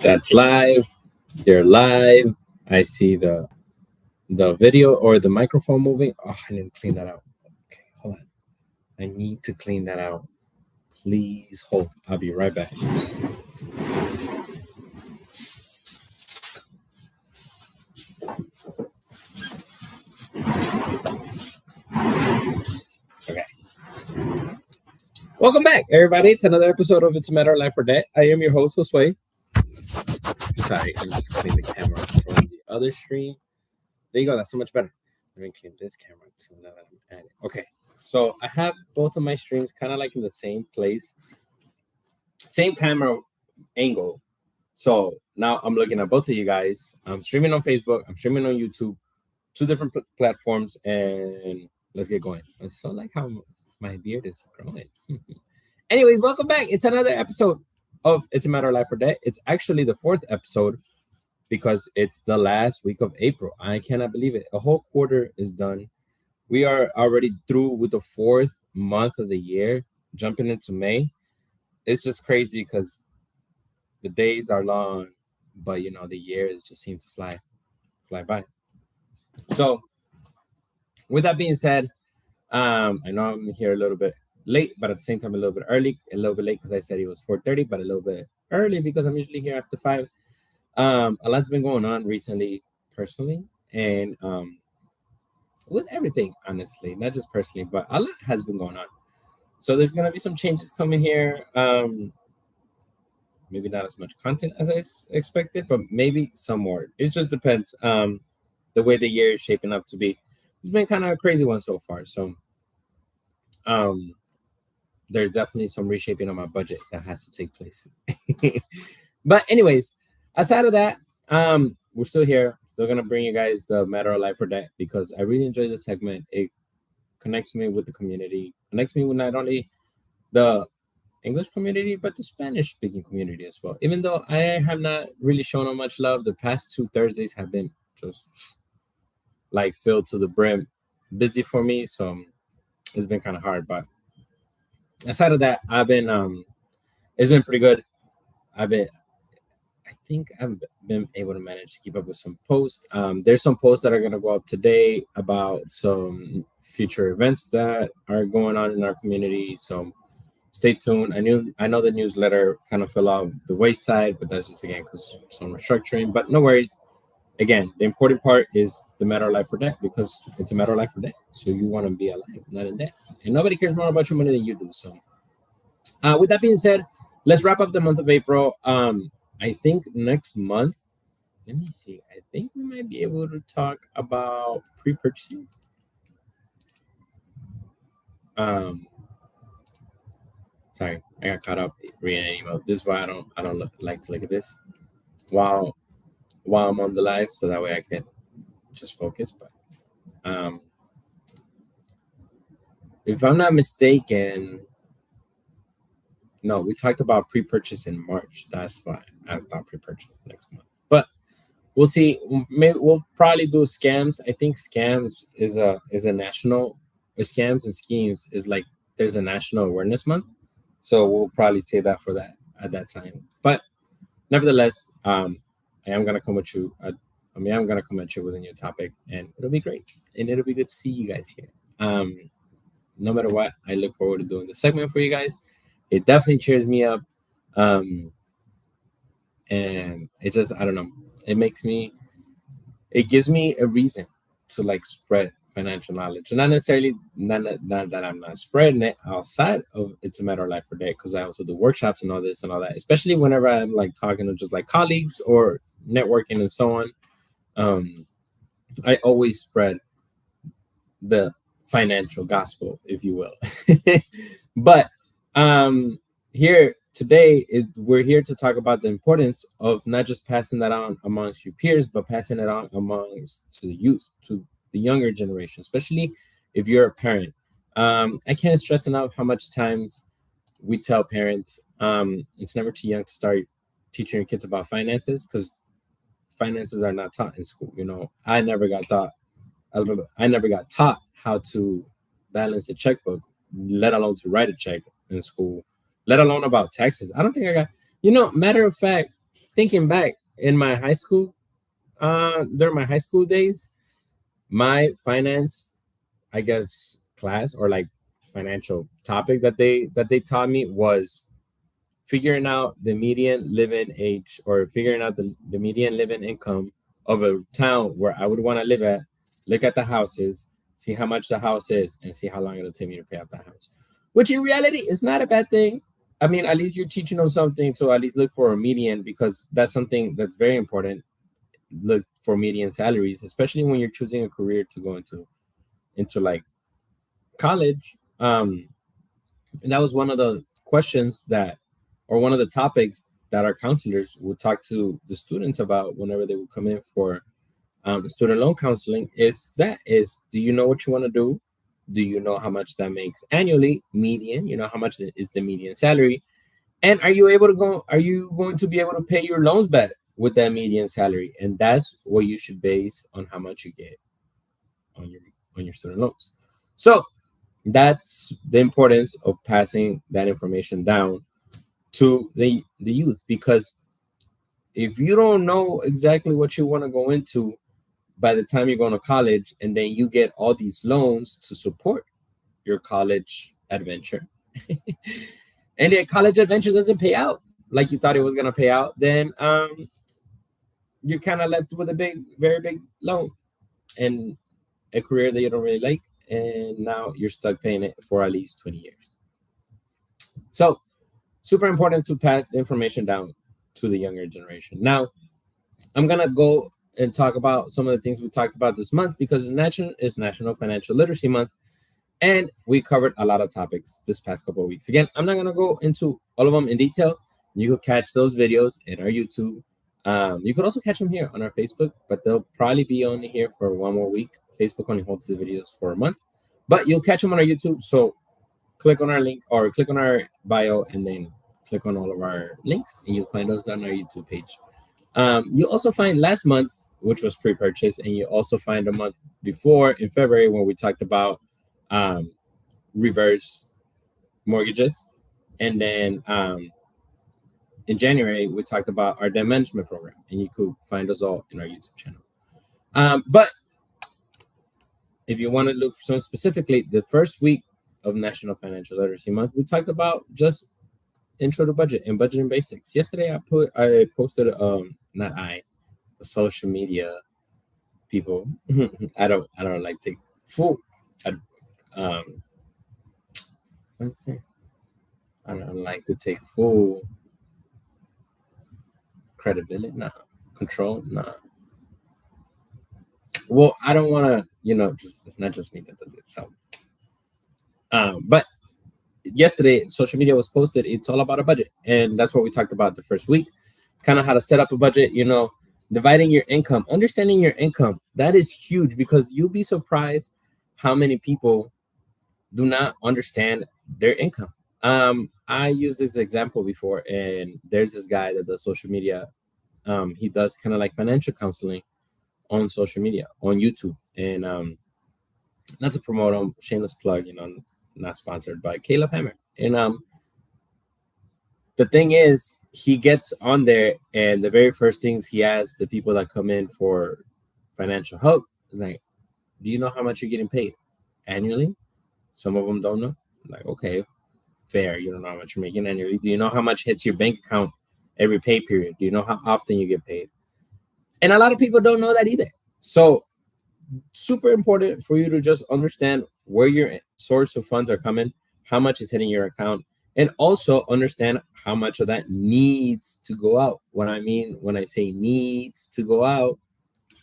That's live. You're live. I see the video or the microphone moving. Oh, I need to clean that out. Okay, hold on. I need to clean that out. Please hold. I'll be right back. Okay. Welcome back, everybody, to another episode of It's a Matter of Life or Death. I am your host, Josue. Sorry, I'm just cleaning the camera from the other stream. There you go. That's so much better. Let me clean this camera too now that I'm at it. Okay. So I have both of my streams kind of like in the same place, same camera angle. So now I'm looking at both of you guys. I'm streaming on Facebook. I'm streaming on YouTube, two different platforms, and let's get going. It's so like how my beard is growing. Anyways, welcome back. It's another episode of It's a Matter of Life or Death. It's actually the fourth episode because it's the last week of April. I cannot believe it. A whole quarter is done. We are already through with the fourth month of the year, jumping into May. It's just crazy because the days are long, but the years just seem to fly by. So with that being said, I know I'm here a little bit late, but at the same time a little bit early. A little bit late because I said it was 4:30, but a little bit early because I'm usually here after 5. A lot's been going on recently, personally, and with everything, honestly, not just personally, but a lot has been going on. So there's gonna be some changes coming here. Maybe not as much content as I expected, but maybe some more. It just depends. The way the year is shaping up to be. It's been kind of a crazy one so far. So, there's definitely some reshaping of my budget that has to take place. But anyways, aside of that, we're still here. Still gonna bring you guys the Matter of Life or Death because I really enjoy this segment. It connects me with the community, connects me with not only the English community, but the Spanish speaking community as well. Even though I have not really shown them much love, the past 2 Thursdays have been just like filled to the brim, busy for me. So it's been kind of hard. But aside of that, it's been pretty good. I think I've been able to manage to keep up with some posts. There's some posts that are gonna go up today about some future events that are going on in our community. So stay tuned. I know the newsletter kind of fell off the wayside, but that's just again because some restructuring. But no worries. Again, the important part is the matter of life or death because it's a matter of life or death. So you want to be alive, not in debt, and nobody cares more about your money than you do. So, with that being said, let's wrap up the month of April. I think next month. Let me see. I think we might be able to talk about pre-purchasing. Sorry, I got caught up reading an email. This is why I don't like to look at this while I'm on the live, so that way I can just focus. But if I'm not mistaken, no, we talked about pre-purchase in March. That's why I thought pre-purchase next month. But we'll see. Maybe we'll probably do scams. I think scams is a national. Scams and schemes is like there's a national awareness month. So we'll probably say that for that at that time. But nevertheless, I am gonna come with you. I'm gonna come at you with a new topic, and it'll be great, and it'll be good to see you guys here. No matter what, I look forward to doing the segment for you guys. It definitely cheers me up, and it just I don't know. It gives me a reason to like spread financial knowledge. Not necessarily not that I'm not spreading it outside of It's a Matter of Life or Death, because I also do workshops and all this and all that, especially whenever I'm like talking to just like colleagues or networking and so on. I always spread the financial gospel, if you will. But here today is we're here to talk about the importance of not just passing that on amongst your peers, but passing it on amongst to the youth, to the younger generation, especially if you're a parent. I can't stress enough how much times we tell parents it's never too young to start teaching your kids about finances because finances are not taught in school. I never got taught how to balance a checkbook, let alone to write a check in school. let alone about taxes. I don't think I got, matter of fact, thinking back in my high school, during my high school days, my finance, I guess, class or like financial topic that they taught me was figuring out the median living age or figuring out the median living income of a town where I would want to live at, look at the houses, see how much the house is, and see how long it'll take me to pay off the house. Which in reality is not a bad thing. I mean, at least you're teaching them something to at least look for a median because that's something that's very important. Look for median salaries, especially when you're choosing a career to go into like college. And that was one of the questions that, or one of the topics that our counselors would talk to the students about whenever they would come in for student loan counseling. Do you know what you want to do? Do you know how much that makes annually, median? You know how much is the median salary, and are you able to go? Are you going to be able to pay your loans back with that median salary? And that's what you should base on how much you get on your student loans. So that's the importance of passing that information down to the youth, because if you don't know exactly what you want to go into by the time you're going to college, and then you get all these loans to support your college adventure, and the college adventure doesn't pay out like you thought it was going to pay out, then you're kind of left with a very big loan and a career that you don't really like, and now you're stuck paying it for at least 20 years. So super important to pass the information down to the younger generation. Now, I'm going to go and talk about some of the things we talked about this month, because it's National Financial Literacy Month, and we covered a lot of topics this past couple of weeks. Again, I'm not going to go into all of them in detail. You can catch those videos in our YouTube. You could also catch them here on our Facebook, but they'll probably be only here for one more week. Facebook only holds the videos for a month, but you'll catch them on our YouTube. So click on our link or click on our bio and then click on all of our links, and you'll find those on our YouTube page. You'll also find last month's, which was pre-purchase, and you also find a month before in February when we talked about reverse mortgages, and then in January we talked about our debt management program, and you could find us all in our YouTube channel. But if you want to look for some specifically, the first week of National Financial Literacy Month, we talked about just intro to budget and budgeting basics. Yesterday I posted the social media people. I don't like take full I don't like to take full credibility, control, well, I don't want to, it's not just me that does it. So but yesterday social media was posted, it's all about a budget, and that's what we talked about the first week, kind of how to set up a budget, dividing your income, understanding your income. That is huge, because you'll be surprised how many people do not understand their income. I used this example before, and there's this guy that does social media. He does kind of like financial counseling on social media, on YouTube, and not to promote him, shameless plug, not sponsored by Caleb Hammer. And the thing is, he gets on there, and the very first things he asks the people that come in for financial help is like, do you know how much you're getting paid annually? Some of them don't know. Like, okay, fair. You don't know how much you're making annually. Do you know how much hits your bank account every pay period? Do you know how often you get paid? And a lot of people don't know that either. So super important for you to just understand where your source of funds are coming, how much is hitting your account, and also understand how much of that needs to go out. What I mean when I say needs to go out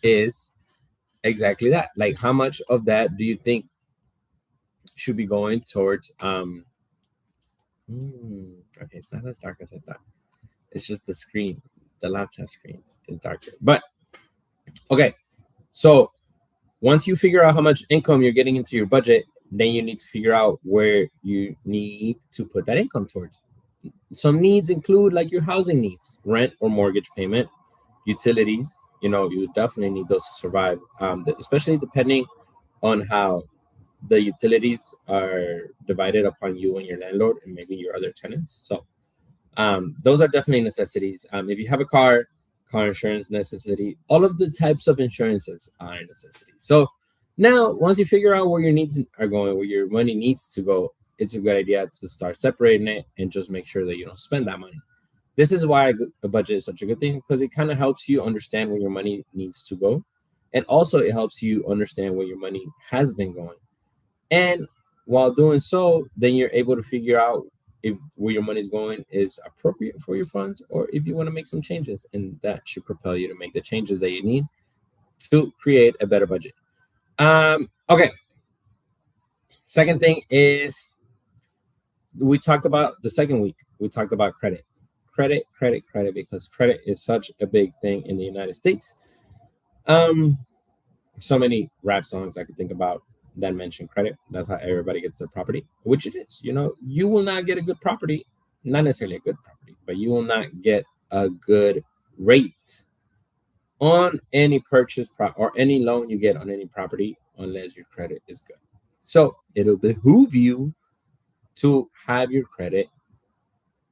is exactly that. Like, how much of that do you think should be going towards okay, it's not as dark as I thought. It's just the screen, the laptop screen is darker. But okay, so once you figure out how much income you're getting into your budget, then you need to figure out where you need to put that income towards. Some needs include like your housing needs, rent or mortgage payment, utilities. You definitely need those to survive, especially depending on how the utilities are divided upon you and your landlord and maybe your other tenants. So those are definitely necessities. If you have a car insurance necessity. All of the types of insurances are necessities. So now, once you figure out where your needs are going, where your money needs to go, it's a good idea to start separating it and just make sure that you don't spend that money. This is why a budget is such a good thing, because it kind of helps you understand where your money needs to go. And also it helps you understand where your money has been going. And while doing so, then you're able to figure out if where your money's going is appropriate for your funds, or if you want to make some changes, and that should propel you to make the changes that you need to create a better budget. Okay. Second thing is, we talked about the second week. We talked about credit, because credit is such a big thing in the United States. So many rap songs I could think about that mention credit. That's how everybody gets their property, which it is. You will not get a good property, not necessarily a good property, but you will not get a good rate on any purchase or any loan you get on any property unless your credit is good. So it'll behoove you to have your credit,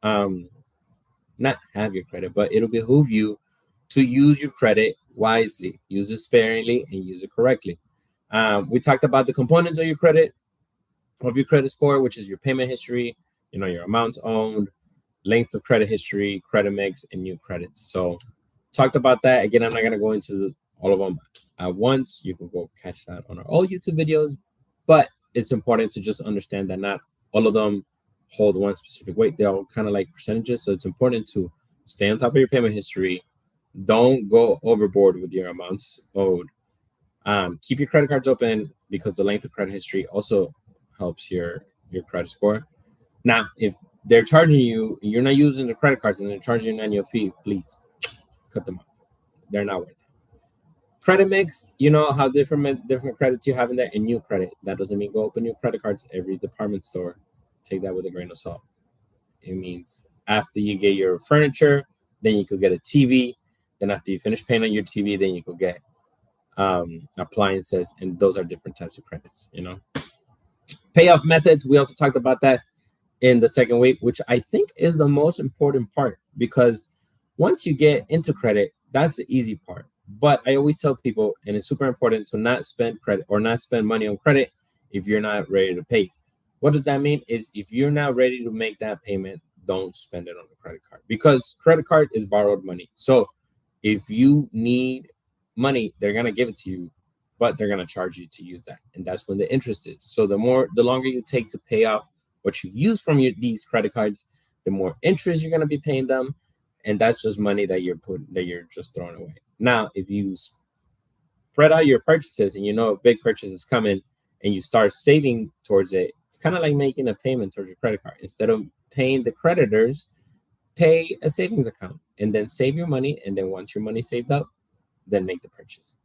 not have your credit, but it'll behoove you to use your credit wisely, use it sparingly, and use it correctly. We talked about the components of your credit score, which is your payment history, your amounts owed, length of credit history, credit mix, and new credits. So talked about that. Again, I'm not going to go into all of them at once. You can go catch that on our old YouTube videos, but it's important to just understand that not all of them hold one specific weight. They're all kind of like percentages. So it's important to stay on top of your payment history. Don't go overboard with your amounts owed. Keep your credit cards open, because the length of credit history also helps your credit score. Now, if they're charging you, you're not using the credit cards, and they're charging you an annual fee, please cut them off. They're not worth it. Credit mix, how different credits you have in there, and new credit. That doesn't mean go open new credit cards every department store. Take that with a grain of salt. It means after you get your furniture, then you could get a TV. Then after you finish paying on your TV, then you could get appliances, and those are different types of credits. Payoff methods, we also talked about that in the second week, which I think is the most important part, because once you get into credit, that's the easy part. But I always tell people, and it's super important, to not spend credit or not spend money on credit if you're not ready to pay. What does that mean? Is if you're not ready to make that payment, don't spend it on a credit card, because credit card is borrowed money. So if you need money, they're going to give it to you, but they're going to charge you to use that. And that's when the interest is. So the longer you take to pay off what you use from these credit cards, the more interest you're going to be paying them. And that's just money that you're just throwing away. Now, if you spread out your purchases and a big purchase is coming and you start saving towards it, it's kind of like making a payment towards your credit card. Instead of paying the creditors, pay a savings account and then save your money. And then once your money saved up, then make the purchase.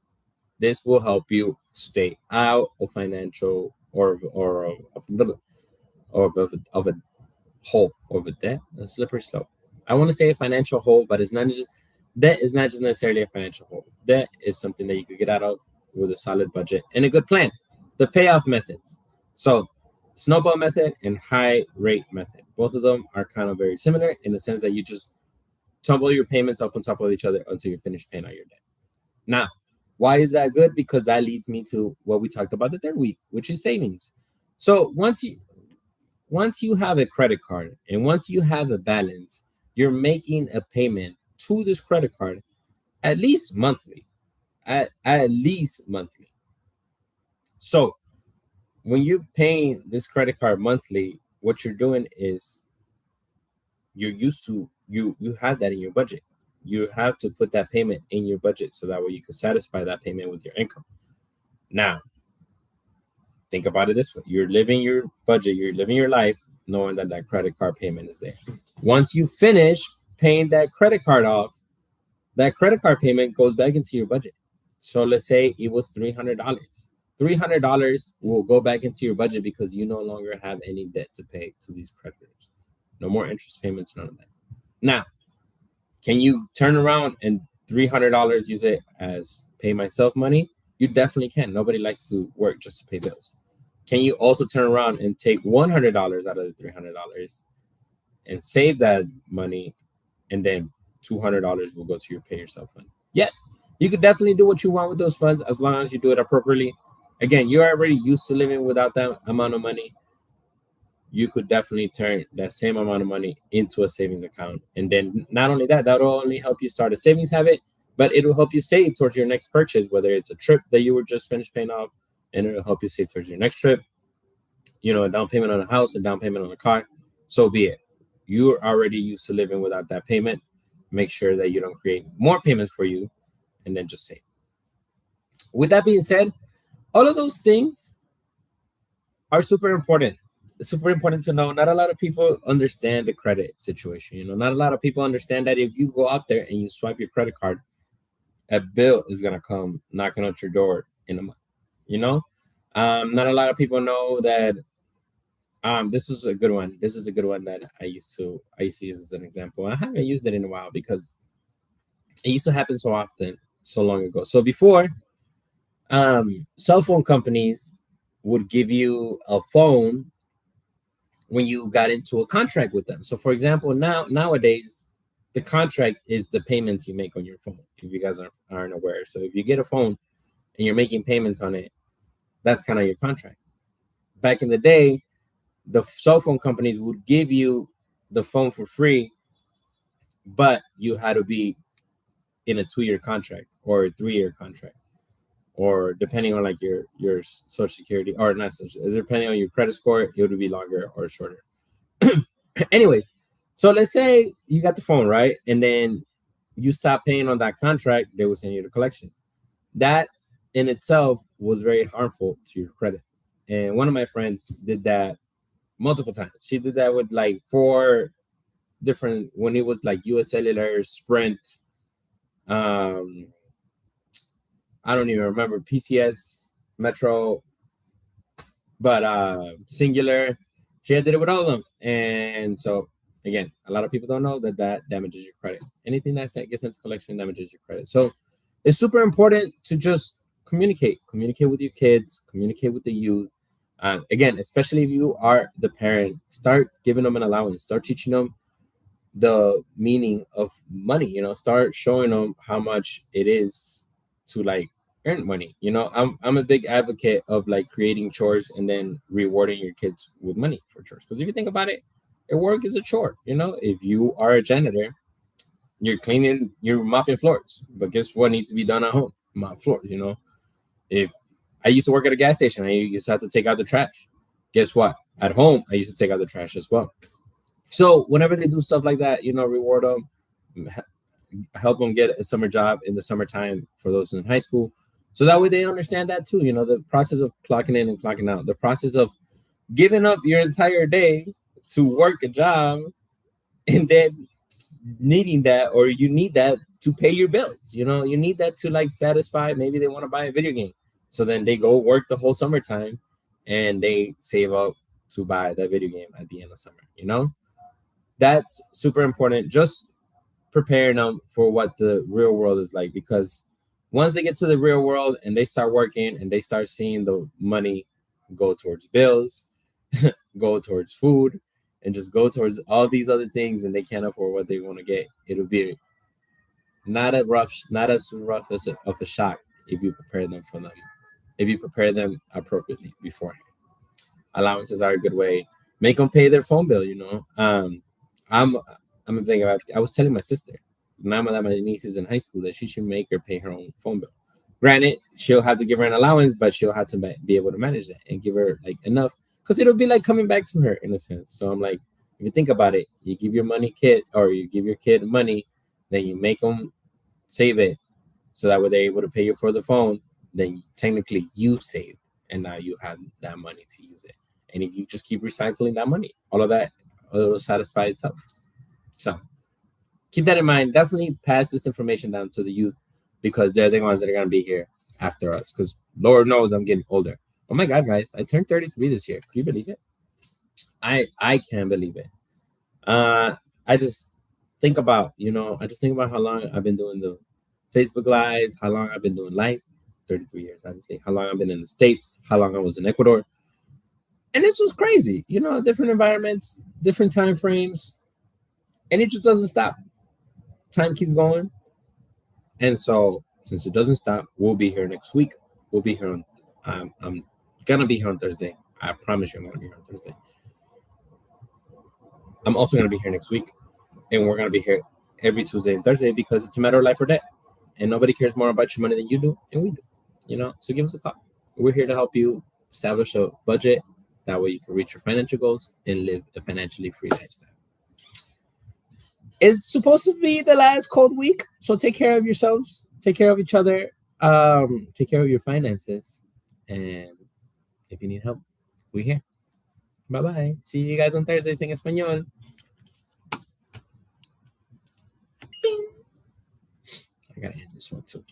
This will help you stay out of financial or of a hole, of a debt, a slippery slope. I want to say a financial hole, but debt is not just necessarily a financial hole. Debt is something that you could get out of with a solid budget and a good plan. The payoff methods. So snowball method and high rate method. Both of them are kind of very similar in the sense that you just tumble your payments up on top of each other until you finish paying out your debt. Now, why is that good? Because that leads me to what we talked about the third week, which is savings. So once you have a credit card and once you have a balance, you're making a payment to this credit card at least monthly. At least monthly. So when you're paying this credit card monthly, what you're doing is you're used to you have that in your budget. You have to put that payment in your budget so that way you can satisfy that payment with your income. Now, think about it this way. You're living your budget, you're living your life knowing that credit card payment is there. Once you finish paying that credit card off, that credit card payment goes back into your budget. So let's say it was $300. $300 will go back into your budget because you no longer have any debt to pay to these creditors. No more interest payments, none of that. Now, can you turn around and $300 use it as pay myself money? You definitely can. Nobody likes to work just to pay bills. can you also turn around and take $100 out of the $300 and save that money, and then $200 will go to your pay yourself fund? Yes, you could definitely do what you want with those funds as long as you do it appropriately. Again, you're already used to living without that amount of money. You could definitely turn that same amount of money into a savings account. And then not only that, that'll only help you start a savings habit, but it'll help you save towards your next purchase, whether it's a trip that you were just finished paying off, and it'll help you save towards your next trip, a down payment on a house, a down payment on a car. So be it. You're already used to living without that payment. Make sure that you don't create more payments for you, and then just save. With that being said, all of those things are super important. It's super important to know. Not a lot of people understand the credit situation. Not a lot of people understand that if you go out there and you swipe your credit card, a bill is gonna come knocking at your door in a month. Not a lot of people know that. This is a good one. This is a good one that I used to use as an example. I haven't used it in a while because it used to happen so often, so long ago. So before, cell phone companies would give you a phone when you got into a contract with them. So for example, nowadays, the contract is the payments you make on your phone, if you guys aren't aware. So if you get a phone and you're making payments on it, that's kind of your contract. Back in the day, the cell phone companies would give you the phone for free, but you had to be in a 2-year contract or a 3-year contract, or depending on like your social security, or not social, depending on your credit score, it would be longer or shorter. Anyways, so let's say you got the phone, right? And then you stop paying on that contract, they will send you the collections. That in itself was very harmful to your credit. And one of my friends did that multiple times. She did that with like 4 different, when it was like US Cellular, Sprint, I don't even remember, PCS, Metro, but Singular. She did it with all of them. And so again, a lot of people don't know that damages your credit. Anything that gets into collection damages your credit. So it's super important to just communicate with your kids, communicate with the youth. Again, especially if you are the parent, start giving them an allowance, start teaching them the meaning of money, start showing them how much it is to like earn money. I'm a big advocate of like creating chores and then rewarding your kids with money for chores. Because if you think about it, your work is a chore. If you are a janitor, you're cleaning, you're mopping floors. But guess what needs to be done at home? Mop floors. If I used to work at a gas station, I used to have to take out the trash. Guess what? At home, I used to take out the trash as well. So whenever they do stuff like that, reward them, help them get a summer job in the summertime for those in high school. So that way they understand that too. The process of clocking in and clocking out, the process of giving up your entire day to work a job and then needing that, or you need that to pay your bills. You need that to like satisfy. Maybe they want to buy a video game. So then they go work the whole summertime and they save up to buy that video game at the end of summer. That's super important. Just preparing them for what the real world is like, because once they get to the real world and they start working and they start seeing the money go towards bills, go towards food, and just go towards all these other things, and they can't afford what they want to get, it'll be not as rough as of a shock if you prepare them for them. If you prepare them appropriately beforehand. Allowances are a good way. Make them pay their phone bill. I'm a big about. I was telling my sister, now that my niece is in high school, that she should make her pay her own phone bill. Granted, she'll have to give her an allowance, but she'll have to be able to manage that and give her like enough, because it'll be like coming back to her in a sense. So I'm like, if you think about it, you give your you give your kid money, then you make them save it, so that way they're able to pay you for the phone. Then technically you saved, and now you have that money to use it. And if you just keep recycling that money, all of that will satisfy itself. So keep that in mind. Definitely pass this information down to the youth, because they're the ones that are going to be here after us, because Lord knows I'm getting older. Oh my God, guys, I turned 33 this year. Can you believe it? I can't believe it. I just think about, how long I've been doing the Facebook Lives, how long I've been doing life, 33 years, obviously, how long I've been in the States, how long I was in Ecuador. And it's just crazy, different environments, different time frames, and it just doesn't stop. Time keeps going. And so, since it doesn't stop, we'll be here next week. We'll be here on, I'm going to be here on Thursday. I promise you I'm going to be here on Thursday. I'm also going to be here next week. And we're going to be here every Tuesday and Thursday because it's a matter of life or death. And nobody cares more about your money than you do, and we do. So give us a call. We're here to help you establish a budget. That way you can reach your financial goals and live a financially free lifestyle. It's supposed to be the last cold week, so take care of yourselves, take care of each other, take care of your finances, and if you need help, we're here. Bye-bye. See you guys on Thursdays en español. I gotta end this one too.